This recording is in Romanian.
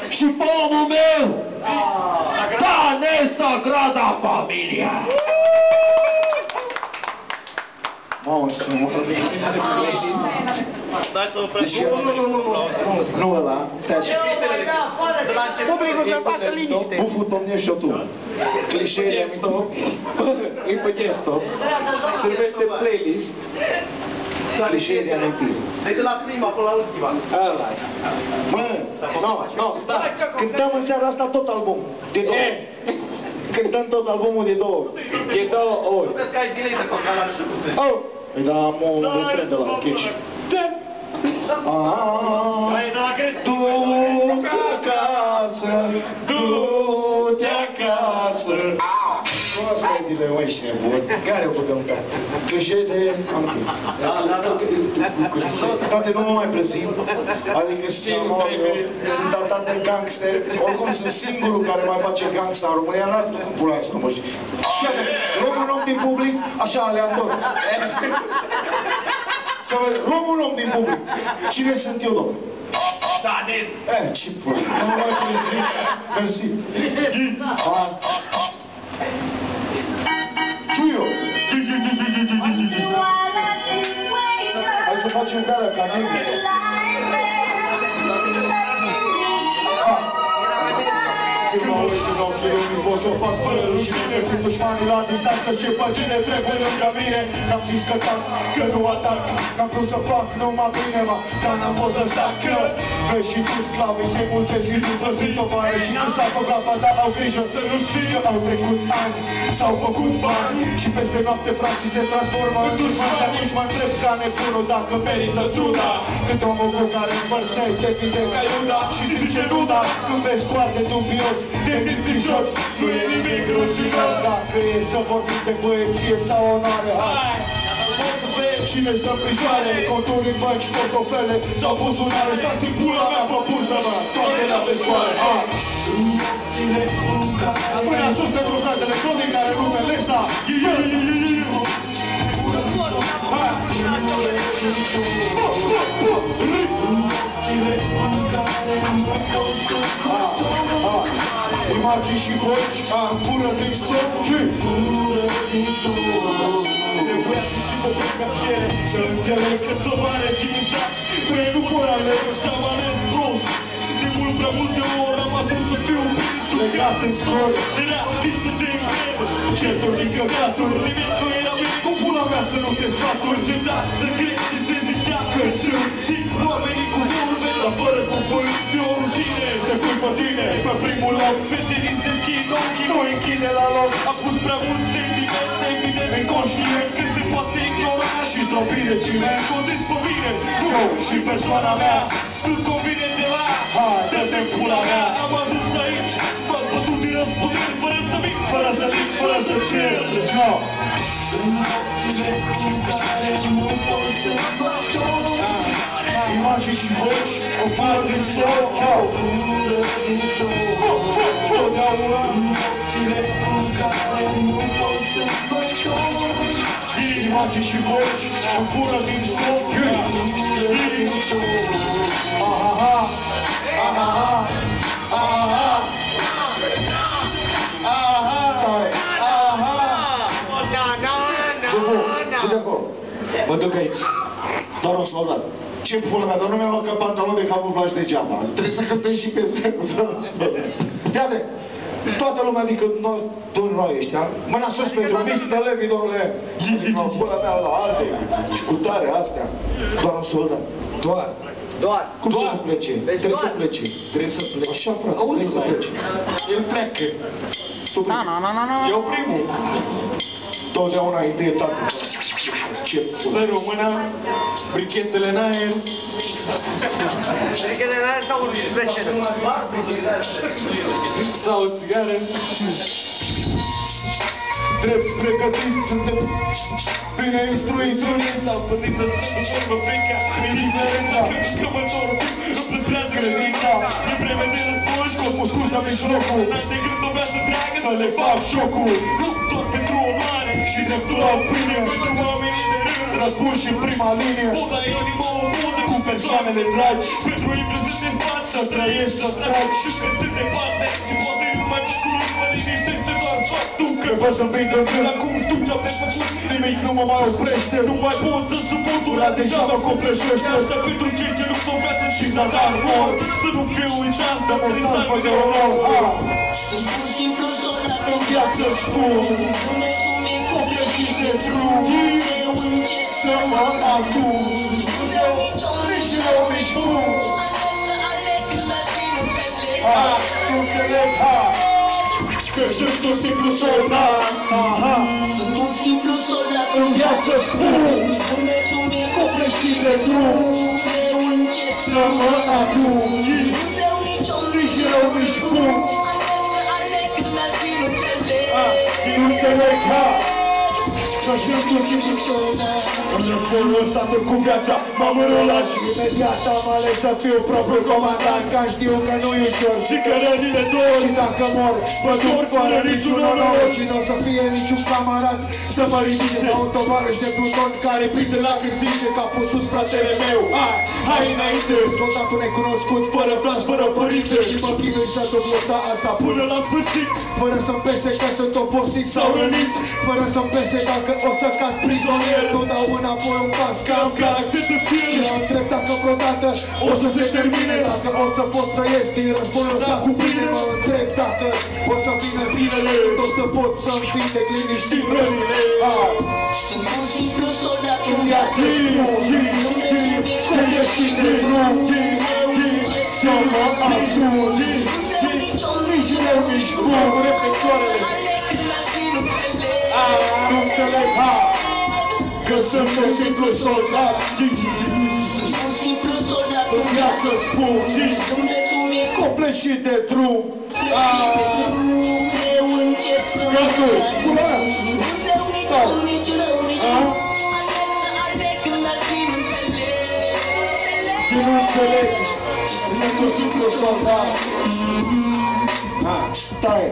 Și pomul meu! Da, nesagrada familia! Mamă, să mă Stai să opresc. nu ăla, stai așa. Publicul să facă liniște. Buful domnește-o tu. Clișeile stop. Îi pe stop. Servește playlist. Clișeile amintiri. Deci de la prima până la ultima. Ăla. Mă, nu, stai. Cântăm în seara asta tot albumul. De două ori. Cântăm tot albumul de două ori. De două ori. Vezi că ai delay de cocalar și cu se. Oh! Păi da, am un refren de la Chici. Du-te acasă, du-te acasă. Nu asta e dile, măi, și nebun. Care o putem da? Clișee de amintiri. Frate, nu mă mai prezint. Adică sunt atât de gangster. Oricum sunt singurul care mai face gangsta în România. N-ar fi cum pula să nu mă știi. Iată, luăm un om din public, așa, aleator. Să văd, luăm un om din public. Cine sunt eu, domnule? Danez! Ce pula? Nu mă mai prezint. Mersi. Ciuio! Hai să facem pe alea ca negri. Când mă uit în ochii lumii pot să o fac fără rușine. Țin dușmanii la distanță și pe cine trebuie lângă mine. N-am zis că tac, că nu atac. N-am vrut să fac numai bine, dar n-am fost lăsat că vezi și tu sclavii se mulțesc și tu plăsind tovară. Și când s-a făcut dar au grijă să nu știi că au trecut ani, s-au făcut bani. Și peste noapte frații se transformă în dușmani. Și atunci mă întreb ca nebunul dacă merită truda. Când omul cu care împărțeai te vinde ca Iuda și zice nu da. Când vezi foarte dubios, te simți jos. Nu e nimic rușinos. Dacă e să vorbim de băieție sau onoare, hai! Cine stă în picioare, conturi în bănci, portofele sau buzunare. Stați în pula mea pe burtă, mă, toate la pe scoare, hai! Mâna sus pentru fratele Clodin care rupe Lesa. Imagini și voci, fură din somn. Trebuia să și vorbesc ca piele, să înțeleg că stovare și instați. Păi nu vor alerg și-am ales prost. De mult prea multe ori am ajuns să fiu prins, legat în scor. Era timp să te întreb, certuri din căcaturi. Nimic nu era bine cu pula mea să nu te sfaturi. Înceta să crezi și se zicea că sunt și oamenii cu vorbe, dar fără cuvânt. De o rușine să pui pe tine pe primul loc. Fetelii deschid ochii, nu închide la loc. Am pus prea mult sentiment, evident, inconștient. Când se poate ignora și zdrobi de ciment. Condis pe mine, eu și persoana mea. Nu-ți convine ceva, hai, dă-te în pula mea. Am ajuns aici, m-am bătut din răsputeri. Fără să vin, fără să vin, fără să cer. Imagini și voci, o fură din sol. Totdeauna imagini și voci, o fură din sol. Aha, aha, aha, aha, du-te acolo. Mă duc aici. Doar un soldat. Ce pula mea, dar nu mi-am luat ca pantalon de camuflaj degeaba. Trebuie să cântăm și pe strecul, doar un soldat. Iată, toată lumea, adică noi ăștia, mâna sus pentru Miss Televi, domnule. Pula mea la alte, cu tare astea. Doar un soldat. Doar. Cum să nu plece? Trebuie să plece. Trebuie să plece. Așa, frate, trebuie să plece. El pleacă. Eu primul. Totdeauna întâi etapă. Să rămână brichetele în aer. Brichetele în aer sau un veșel? Sau o țigară. Drept pregătiți, suntem bine instruiți, uniți. Am pătit să se ducă frica, indiferența, scămătorul, îmi plătează credința. E vreme de răspuns, cu o scuză mijlocul. N-aș de gând o viață dragă, să le fac șocul. Nu doar pentru onoare și dreptul la opinie. Pentru oamenii de rând, răspuns și în prima linie. Poda e inima o muză cu persoanele dragi. Pentru ei prezent de spați, să trăiesc. mai ești la tragi. Și când sunt departe, și poate nu mai curând mă liniștește doar faptul că Că vă să-mi vin în gând. acum știu ce-am de făcut. Nimic nu mă mai oprește. Nu mai pot să suport Ura deja mă copleșește. Asta pentru cei ce nu s-o viață și zadar mor. Să nu fiu uitat, dar prin salvă de omor. Sunt pur și simplu soldat În viață spun, Sunetul mi copleșit de drum. Eu încerc Să mă ajung. Nici rău, nici bun. aleg să țin în pele Nu înțeleg, că sunt un simplu soldat. Sunt un simplu soldat În viață spun, Sunetul mi copleșit de drum. Eu încerc Să mă ajung. Nu vreau nicio Nici rău, nici bun. Aleg să țin în pele Nu înțeleg, că sunt un simplu soldat În războiul ăsta cu viața m-am înrolat și imediat am ales să fiu propriul comandant. Că știu că nu-i ușor și că rănile dor. Și dacă mor, mă duc fără niciun onor. Și n-o să fie niciun camarat să mă ridice la un tovarăș de pluton care prinde lacrimi zice că a pus fratele meu. Hai înainte, soldatul necunoscut, fără flash, fără părinți. Și mă chinui să dublota asta până la sfârșit. Fără să-mi pese că sunt obosit sau rănit. Fără să-mi pese dacă o să cad prizonier. Totdeauna apoi un pas că am caracter de fier. Și mă întreb dacă vreodată o să se termine. Dacă o să pot trăiesc din războiul ăsta cu bine. Mă întreb dacă o să vină zilele. O să pot să-mi vindec liniștit rănile. Sunt un simplu soldat În viață când ești de drum. Să mă ajung. Nici rău, nici bun. Cu reflectoarele. Aleg să țin în pele Nu înțeleg, că sunt un simplu soldat. Sunt un simplu soldat În viață spun, Sunetul mi copleșit de drum. Eu încerc să mă Gătul, Nu vreau nici rău, nici rău, nici bun Aleg să țin în pele Și nu înțeleg, sunt un simplu soldat. Stai.